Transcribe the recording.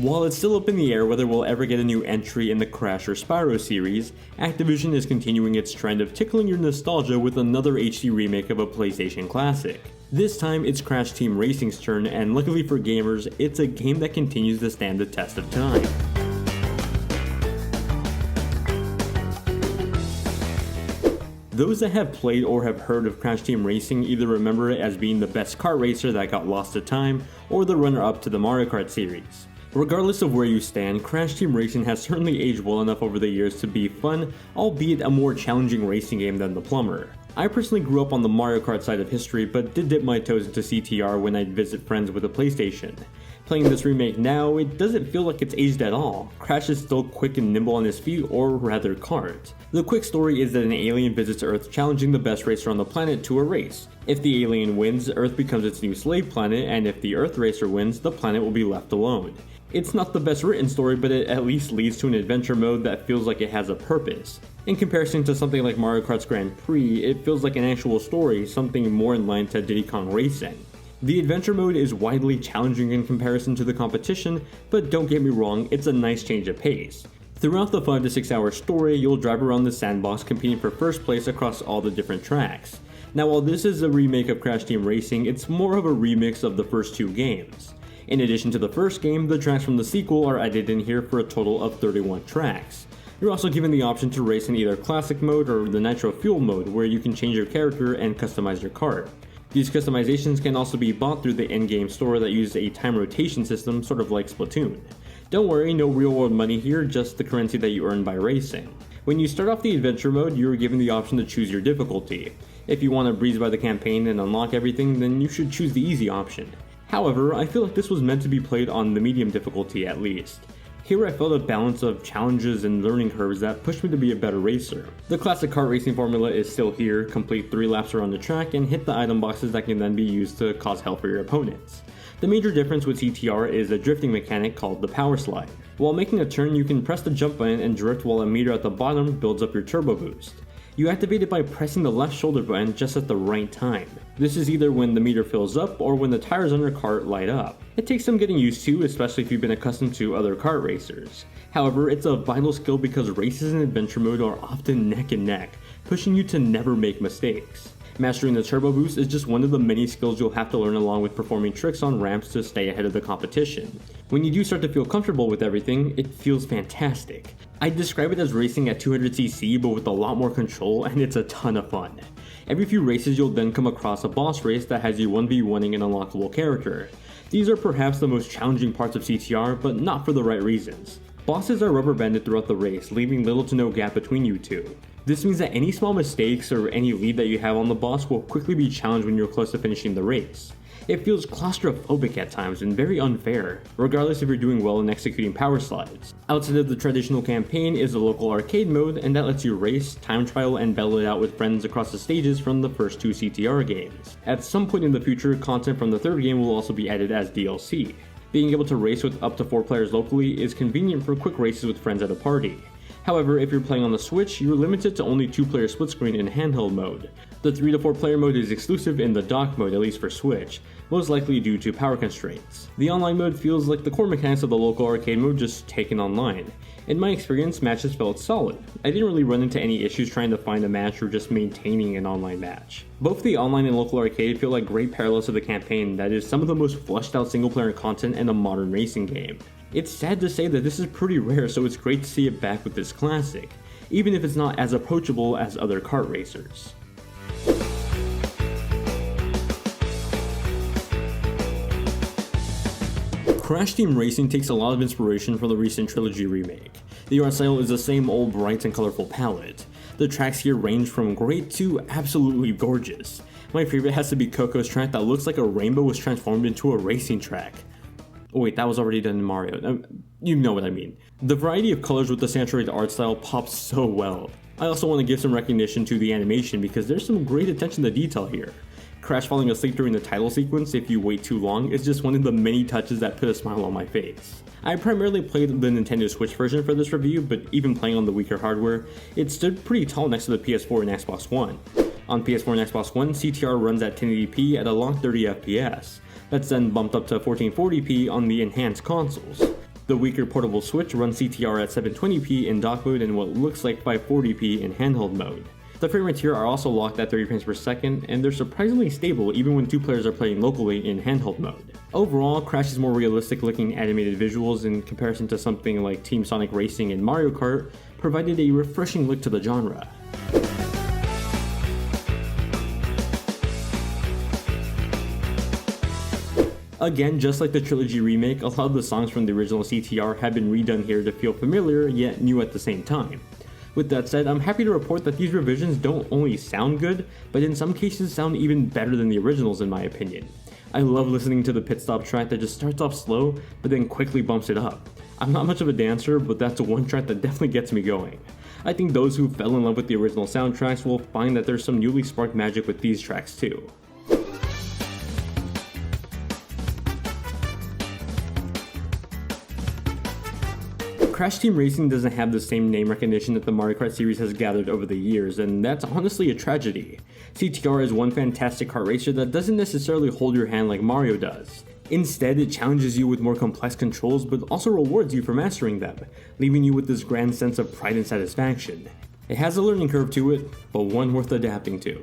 While it's still up in the air whether we'll ever get a new entry in the Crash or Spyro series, Activision is continuing its trend of tickling your nostalgia with another HD remake of a PlayStation classic. This time it's Crash Team Racing's turn, and luckily for gamers, it's a game that continues to stand the test of time. Those that have played or have heard of Crash Team Racing either remember it as being the best kart racer that got lost to time, or the runner-up to the Mario Kart series. Regardless of where you stand, Crash Team Racing has certainly aged well enough over the years to be fun, albeit a more challenging racing game than The Plumber. I personally grew up on the Mario Kart side of history, but did dip my toes into CTR when I'd visit friends with a PlayStation. Playing this remake now, it doesn't feel like it's aged at all. Crash is still quick and nimble on his feet, or rather kart. The quick story is that an alien visits Earth challenging the best racer on the planet to a race. If the alien wins, Earth becomes its new slave planet, and if the Earth racer wins, the planet will be left alone. It's not the best written story, but it at least leads to an adventure mode that feels like it has a purpose. In comparison to something like Mario Kart's Grand Prix, it feels like an actual story, something more in line to Diddy Kong Racing. The adventure mode is widely challenging in comparison to the competition, but don't get me wrong, it's a nice change of pace. Throughout the 5 to 6 hour story, you'll drive around the sandbox competing for first place across all the different tracks. Now while this is a remake of Crash Team Racing, it's more of a remix of the first 2 games. In addition to the first game, the tracks from the sequel are added in here for a total of 31 tracks. You're also given the option to race in either Classic mode or the Nitro-Fueled mode, where you can change your character and customize your kart. These customizations can also be bought through the in-game store that uses a time rotation system, sort of like Splatoon. Don't worry, no real world money here, just the currency that you earn by racing. When you start off the adventure mode, you're given the option to choose your difficulty. If you want to breeze by the campaign and unlock everything, then you should choose the easy option. However, I feel like this was meant to be played on the medium difficulty at least. Here I felt a balance of challenges and learning curves that pushed me to be a better racer. The classic kart racing formula is still here: complete 3 laps around the track and hit the item boxes that can then be used to cause hell for your opponents. The major difference with CTR is a drifting mechanic called the power slide. While making a turn, you can press the jump button and drift while a meter at the bottom builds up your turbo boost. You activate it by pressing the left shoulder button just at the right time. This is either when the meter fills up or when the tires on your kart light up. It takes some getting used to, especially if you've been accustomed to other kart racers. However, it's a vital skill because races in adventure mode are often neck and neck, pushing you to never make mistakes. Mastering the turbo boost is just one of the many skills you'll have to learn along with performing tricks on ramps to stay ahead of the competition. When you do start to feel comfortable with everything, it feels fantastic. I'd describe it as racing at 200cc but with a lot more control, and it's a ton of fun. Every few races you'll then come across a boss race that has you 1v1ing an unlockable character. These are perhaps the most challenging parts of CTR, but not for the right reasons. Bosses are rubber banded throughout the race, leaving little to no gap between you two. This means that any small mistakes or any lead that you have on the boss will quickly be challenged when you're close to finishing the race. It feels claustrophobic at times and very unfair, regardless if you're doing well in executing power slides. Outside of the traditional campaign is the local arcade mode, and that lets you race, time trial, and battle it out with friends across the stages from the first 2 CTR games. At some point in the future, content from the 3rd game will also be added as DLC. Being able to race with up to 4 players locally is convenient for quick races with friends at a party. However, if you're playing on the Switch, you're limited to only 2-player split screen in handheld mode. The 3 to 4 player mode is exclusive in the dock mode, at least for Switch, most likely due to power constraints. The online mode feels like the core mechanics of the local arcade mode just taken online. In my experience, matches felt solid. I didn't really run into any issues trying to find a match or just maintaining an online match. Both the online and local arcade feel like great parallels to the campaign that is some of the most fleshed out single player content in a modern racing game. It's sad to say that this is pretty rare, so it's great to see it back with this classic, even if it's not as approachable as other kart racers. Crash Team Racing takes a lot of inspiration from the recent Trilogy remake. The art style is the same old bright and colorful palette. The tracks here range from great to absolutely gorgeous. My favorite has to be Coco's track that looks like a rainbow was transformed into a racing track. Oh wait, that was already done in Mario. You know what I mean. The variety of colors with the saturated art style pops so well. I also want to give some recognition to the animation because there's some great attention to detail here. Crash falling asleep during the title sequence if you wait too long is just one of the many touches that put a smile on my face. I primarily played the Nintendo Switch version for this review, but even playing on the weaker hardware, it stood pretty tall next to the PS4 and Xbox One. On PS4 and Xbox One, CTR runs at 1080p at a locked 30 FPS. That's then bumped up to 1440p on the enhanced consoles. The weaker portable Switch runs CTR at 720p in dock mode and what looks like 540p in handheld mode. The frame rates here are also locked at 30 frames per second, and they're surprisingly stable even when two players are playing locally in handheld mode. Overall, Crash is more realistic looking animated visuals in comparison to something like Team Sonic Racing and Mario Kart, provided a refreshing look to the genre. Again, just like the Trilogy remake, a lot of the songs from the original CTR have been redone here to feel familiar, yet new at the same time. With that said, I'm happy to report that these revisions don't only sound good, but in some cases sound even better than the originals in my opinion. I love listening to the pit stop track that just starts off slow, but then quickly bumps it up. I'm not much of a dancer, but that's one track that definitely gets me going. I think those who fell in love with the original soundtracks will find that there's some newly sparked magic with these tracks too. Crash Team Racing doesn't have the same name recognition that the Mario Kart series has gathered over the years, and that's honestly a tragedy. CTR is one fantastic kart racer that doesn't necessarily hold your hand like Mario does. Instead, it challenges you with more complex controls but also rewards you for mastering them, leaving you with this grand sense of pride and satisfaction. It has a learning curve to it, but one worth adapting to.